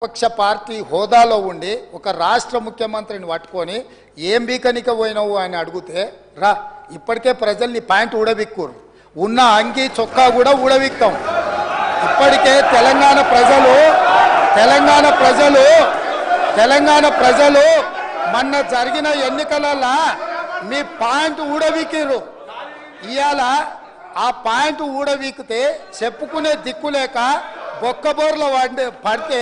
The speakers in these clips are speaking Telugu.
పక్ష పార్టీ హోదాలో ఉండి ఒక రాష్ట్ర ముఖ్యమంత్రిని పట్టుకొని ఏం బీకనిక పోయినావు అని అడిగితే రా ఇప్పటికే ప్రజల్ని ప్యాంట్ ఊడబిక్కురు ఉన్న అంగి చొక్కా కూడా ఊడబిక్తాం ఇప్పటికే తెలంగాణ ప్రజలు మొన్న జరిగిన ఎన్నికలలో మీ ప్యాంట్ ఊడబిక్కిరు ఇవాళ ఆ ప్యాంట్ ఊడబిక్కితే చెప్పుకునే దిక్కులేక బొక్కబోర్ల పడితే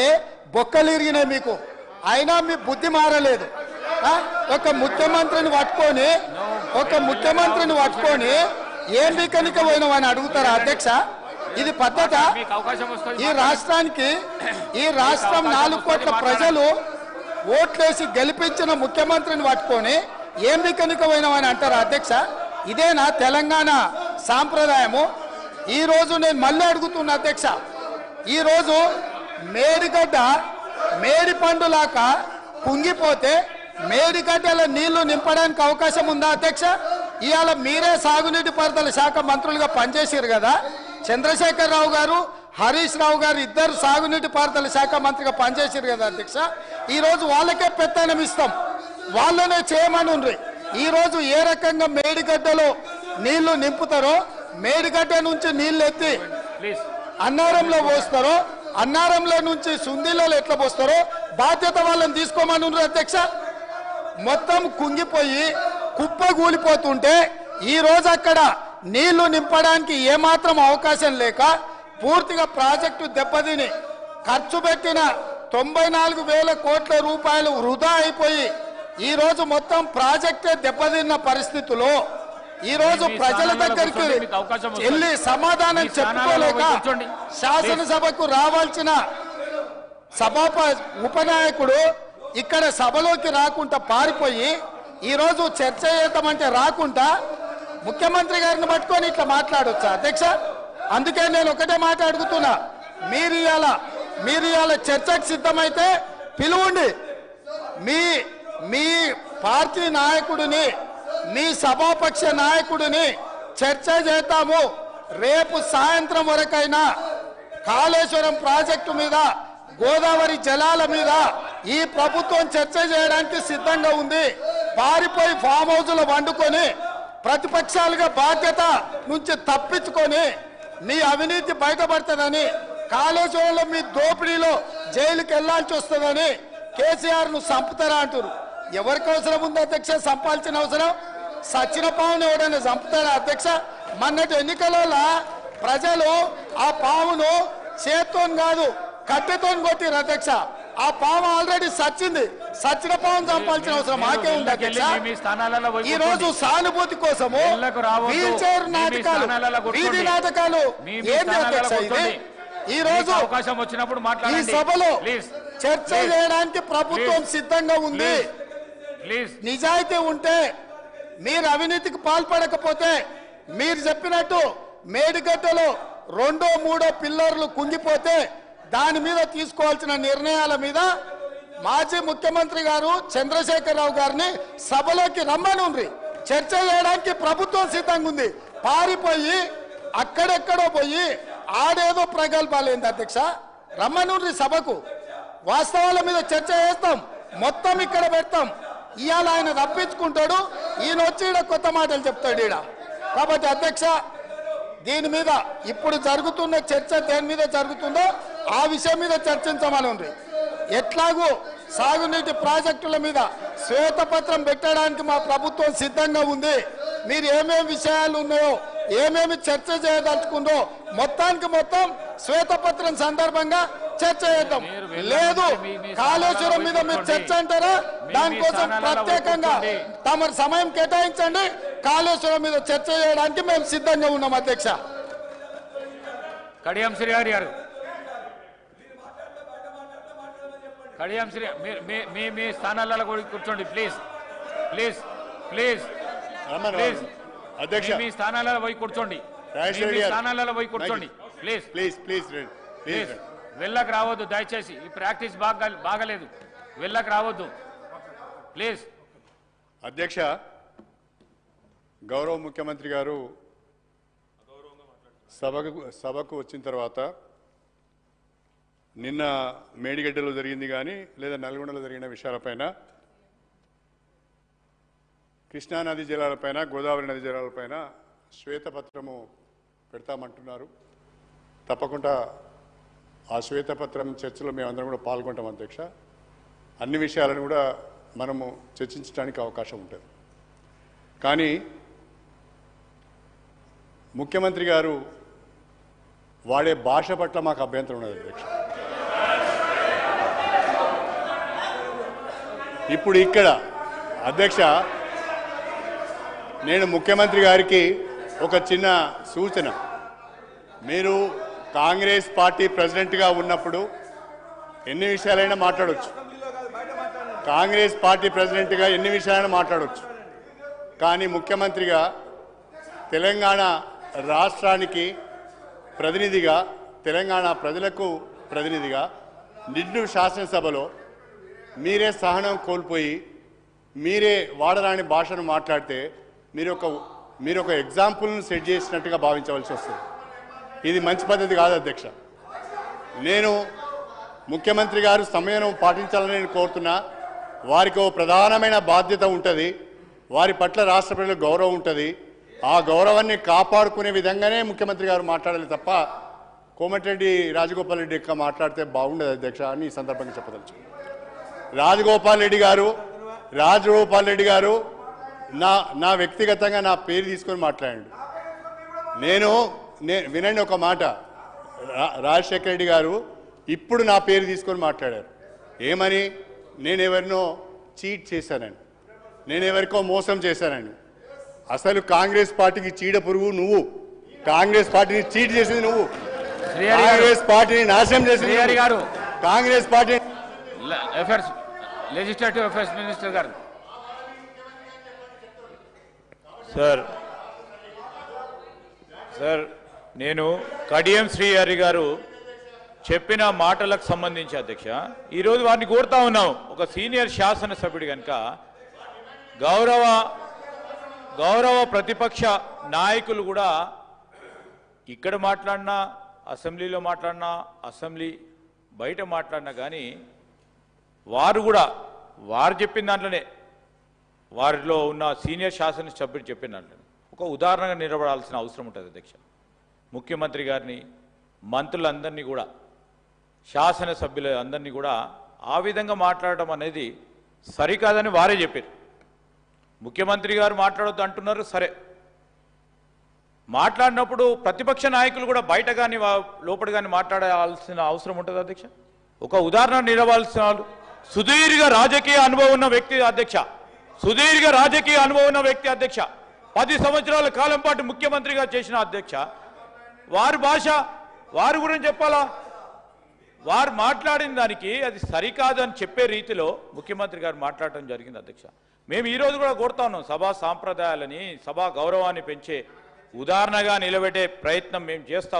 బొక్కలు ఇరిగినాయి మీకు అయినా మీ బుద్ధి మారలేదు ఒక ముఖ్యమంత్రిని పట్టుకొని ఏం బీకనిక పోయినావని అడుగుతారా అధ్యక్ష ఇది పద్ధత ఈ రాష్ట్రం 4 కోట్ల ప్రజలు ఓట్లేసి గెలిపించిన ముఖ్యమంత్రిని పట్టుకొని ఏం బీకనిక పోయినావని అంటారా అధ్యక్ష ఇదేనా తెలంగాణ సాంప్రదాయము ఈ రోజు నేను మళ్ళీ అడుగుతున్నా అధ్యక్ష ఈ రోజు మేడి పండులాక కుంగిపోతే మేడిగడ్డల నీళ్లు నింపడానికి అవకాశం ఉందా అధ్యక్ష ఇవాళ మీరే సాగునీటి పారుదల శాఖ మంత్రులుగా పనిచేశారు కదా చంద్రశేఖర్ రావు గారు హరీష్ రావు గారు ఇద్దరు సాగునీటి పారుదల శాఖ మంత్రిగా పనిచేశారు కదా అధ్యక్ష ఈ రోజు వాళ్ళకే పెత్తనం ఇస్తాం వాళ్ళనే చేయమని ఉండ్రి ఈ రోజు ఏ రకంగా మేడిగడ్డలో నీళ్లు నింపుతారో మేడిగడ్డ నుంచి నీళ్లు ఎత్తి అన్నారంలో పోస్తారో అన్నారంలో నుంచి సుందీలలో ఎట్లా పోస్తారో బాధ్యత వాళ్ళని తీసుకోమని ఉన్నారు అధ్యక్ష మొత్తం కుంగిపోయి కుప్పగూలిపోతుంటే ఈ రోజు అక్కడ నీళ్లు నింపడానికి ఏమాత్రం అవకాశం లేక పూర్తిగా ప్రాజెక్టు దెబ్బతిని ఖర్చు పెట్టిన 94,000 కోట్ల రూపాయలు వృధా అయిపోయి ఈ రోజు మొత్తం ప్రాజెక్టే దెబ్బతిన్న పరిస్థితుల్లో ఈ రోజు ప్రజల దగ్గరికి వెళ్ళి సమాధానం చెప్పుకోలేక శాసనసభకు రావాల్సిన ఉపనాయకుడు ఇక్కడ సభలోకి రాకుండా పారిపోయి ఈ రోజు చర్చ చేద్దామంటే రాకుండా ముఖ్యమంత్రి గారిని పట్టుకొని ఇట్లా మాట్లాడొచ్చా అధ్యక్ష అందుకే నేను ఒకటే మాట అడుగుతున్నా మీరు ఇవాళ చర్చకు సిద్ధమైతే పిలువండి మీ పార్టీ నాయకుడిని మీ సభాపక్ష నాయకుడిని చర్చ చేద్దాము రేపు సాయంత్రం వరకైనా కాళేశ్వరం ప్రాజెక్టు మీద గోదావరి జలాల మీద ఈ ప్రభుత్వం చర్చ చేయడానికి సిద్ధంగా ఉంది పారిపోయి ఫామ్ హౌస్లో వండుకొని ప్రతిపక్షాలుగా బాధ్యత నుంచి తప్పించుకొని మీ అవినీతి బయటపడుతుందని కాళేశ్వరంలో మీ దోపిడీలో జైలుకి వెళ్లాల్సి వస్తుందని కేసీఆర్ను చంపుతారా అంటారు ఎవరికి అవసరం ఉంది అధ్యక్ష చంపాల్సిన అవసరం సచిన పావును ఎవడైనా చంపుతారా అధ్యక్ష మొన్నటి ఎన్నికలలో ప్రజలు ఆ పావును చేత్తో కాదు కట్టెతో కొట్టిరు అధ్యక్ష ఆ పాము ఆల్రెడీ సచిన పావును చంపాల్సిన అవసరం మాకే ఉంది అధ్యక్ష ఈ రోజు సానుభూతి కోసము వీల్ చైర్ నాటకాలు వీధి నాటకాలు ఏంటి అధ్యక్ష ఇది ఈ రోజు అవకాశం వచ్చినప్పుడు ఈ సభలో చర్చ చేయడానికి ప్రభుత్వం సిద్ధంగా ఉంది నిజాయితీ ఉంటే మీరు అవినీతికి పాల్పడకపోతే మీరు చెప్పినట్టు మేడిగడ్డలో 2, 3 పిల్లర్లు కుంగిపోతే దాని మీద తీసుకోవాల్సిన నిర్ణయాల మీద మాజీ ముఖ్యమంత్రి గారు చంద్రశేఖర్ రావు గారిని సభలోకి రమ్మనుండ్రి చర్చ చేయడానికి ప్రభుత్వం సిద్ధంగా ఉంది పారిపోయి అక్కడెక్కడో పోయి ఆడేదో ప్రగల్భాలేంది అధ్యక్ష రమ్మనుండ్రి సభకు వాస్తవాల మీద చర్చ చేస్తాం మొత్తం ఇక్కడ పెడతాం ఇవాళ ఆయన తప్పించుకుంటాడు ఈయన వచ్చి ఈడ కొత్త మాటలు చెప్తాడు ఈడ కాబట్టి అధ్యక్ష దీని మీద ఇప్పుడు జరుగుతున్న చర్చ దేని మీద జరుగుతుందో ఆ విషయం మీద చర్చించమని ఉంది ఎట్లాగూ సాగునీటి ప్రాజెక్టుల మీద శ్వేతపత్రం పెట్టడానికి మా ప్రభుత్వం సిద్ధంగా ఉంది మీరు ఏమేమి విషయాలు ఉన్నాయో ఏమేమి చర్చ చేయదలుచుకుందో మొత్తానికి మొత్తం శ్వేతపత్రం సందర్భంగా చర్చ చేద్దాం లేదు కాళేశ్వరం మీద మీరు చర్చ అంటారా దానికోసం ప్రత్యేకంగా తమ సమయం కేటాయించండి కాళేశ్వరం మీద చర్చ చేయడానికి మేము సిద్ధంగా ఉన్నాం అధ్యక్ష కడియం శ్రీహరి గారు కడియం శ్రీ మీ స్థానాలలో కూర్చోండి ప్లీజ్ ప్లీజ్ ప్లీజ్ ప్లీజ్ అధ్యక్ష మీ స్థానాలలో పోయి కూర్చోండి స్థానాలలో పోయి కూర్చోండి ప్లీజ్ ప్లీజ్ ప్లీజ్ ప్లీజ్ వెళ్ళకు రావద్దు దయచేసి ఈ ప్రాక్టీస్ బాగలేదు వెళ్ళకు రావద్దు ప్లీజ్ అధ్యక్ష గౌరవ ముఖ్యమంత్రి గారు సభకు వచ్చిన తర్వాత నిన్న మేడిగడ్డలో జరిగింది కానీ లేదా నల్గొండలో జరిగిన విషయాలపైన, కృష్ణానది జలాలపైన, గోదావరి నది జలాలపైన శ్వేతపత్రము పెడతామంటున్నారు. తప్పకుండా ఆ శ్వేతపత్రం చర్చలో మేమందరం కూడా పాల్గొంటాం అధ్యక్ష. అన్ని విషయాలను కూడా మనము చర్చించడానికి అవకాశం ఉంటుంది. కానీ ముఖ్యమంత్రి గారు వాడే భాష పట్ల మాకు అభ్యంతరం ఉన్నది అధ్యక్ష. ఇప్పుడు ఇక్కడ అధ్యక్ష, నేను ముఖ్యమంత్రి గారికి ఒక చిన్న సూచన. మీరు కాంగ్రెస్ పార్టీ ప్రెసిడెంట్గా ఉన్నప్పుడు ఎన్ని విషయాలైనా మాట్లాడవచ్చు. కాంగ్రెస్ పార్టీ ప్రెసిడెంట్గా ఎన్ని విషయాలైనా మాట్లాడవచ్చు. కానీ ముఖ్యమంత్రిగా తెలంగాణ రాష్ట్రానికి ప్రతినిధిగా, తెలంగాణ ప్రజలకు ప్రతినిధిగా నిండు శాసనసభలో మీరే సహనం కోల్పోయి మీరే వాడరాని భాషను మాట్లాడితే మీరు ఒక ఎగ్జాంపుల్ను సెట్ చేసినట్టుగా భావించవలసి వస్తుంది. ఇది మంచి పద్ధతి కాదు అధ్యక్ష. నేను ముఖ్యమంత్రి గారు సమయం పాటించాలని నేను కోరుతున్నా. వారికి ఓ ప్రధానమైన బాధ్యత ఉంటుంది. వారి పట్ల రాష్ట్ర ప్రజలకు గౌరవం ఉంటుంది. ఆ గౌరవాన్ని కాపాడుకునే విధంగానే ముఖ్యమంత్రి గారు మాట్లాడాలి తప్ప కోమటిరెడ్డి రాజగోపాల్ రెడ్డి యొక్క మాట్లాడితే బాగుండదు అధ్యక్ష అని ఈ సందర్భంగా చెప్పదలుచు. రాజగోపాల్ రెడ్డి గారు నా వ్యక్తిగతంగా నా పేరు తీసుకొని మాట్లాడండి. నేను వినండి ఒక మాట. రాజశేఖర రెడ్డి గారు ఇప్పుడు నా పేరు తీసుకొని మాట్లాడారు. ఏమని? నేను ఎవరినో చీట్ చేశానని, నేను ఎవరికో మోసం చేశానని. అసలు కాంగ్రెస్ పార్టీకి చీడ పురుగు నువ్వు. కాంగ్రెస్ పార్టీని చీట్ చేసింది నువ్వు. కాంగ్రెస్ పార్టీని నాశనం చేసింది గారు. Congress party affairs, legislative affairs minister గారు. సార్ నేను కడియం శ్రీహరి గారు చెప్పిన మాటలకు సంబంధించి అధ్యక్ష ఈరోజు వారిని కోరుతా ఉన్నాం. ఒక సీనియర్ శాసనసభ్యుడు కనుక గౌరవ ప్రతిపక్ష నాయకులు కూడా ఇక్కడ మాట్లాడినా, అసెంబ్లీలో మాట్లాడినా, అసెంబ్లీ బయట మాట్లాడినా కానీ వారు చెప్పిన దాంట్లోనే, వారిలో ఉన్న సీనియర్ శాసనసభ్యుడు చెప్పిన దాంట్లోనే ఒక ఉదాహరణగా నిలబడాల్సిన అవసరం ఉంటుంది అధ్యక్ష. ముఖ్యమంత్రి గారిని, మంత్రులందరినీ కూడా, శాసనసభ్యుల అందరినీ కూడా ఆ విధంగా మాట్లాడటం అనేది సరికాదని వారే చెప్పారు. ముఖ్యమంత్రి గారు మాట్లాడొద్దు అంటున్నారు. సరే, మాట్లాడినప్పుడు ప్రతిపక్ష నాయకులు కూడా బయట కానీ లోపల కానీ మాట్లాడాల్సిన అవసరం ఉంటుంది అధ్యక్ష. ఒక ఉదాహరణ నిలవాల్సిన వాళ్ళు సుదీర్ఘ రాజకీయ అనుభవం ఉన్న వ్యక్తి అధ్యక్ష. 10 సంవత్సరాల కాలం పాటు ముఖ్యమంత్రిగా చేసిన అధ్యక్ష. వారి భాష వారి గురించి చెప్పాలా? వారు మాట్లాడిన దానికి అది సరికాదని చెప్పే రీతిలో ముఖ్యమంత్రి గారు మాట్లాడటం జరిగింది అధ్యక్ష. మేము ఈరోజు కూడా కోరుతా ఉన్నాం, సభా సాంప్రదాయాలని, సభా గౌరవాన్ని పెంచే ఉదాహరణగా నిలబెట్టే ప్రయత్నం మేము చేస్తాం.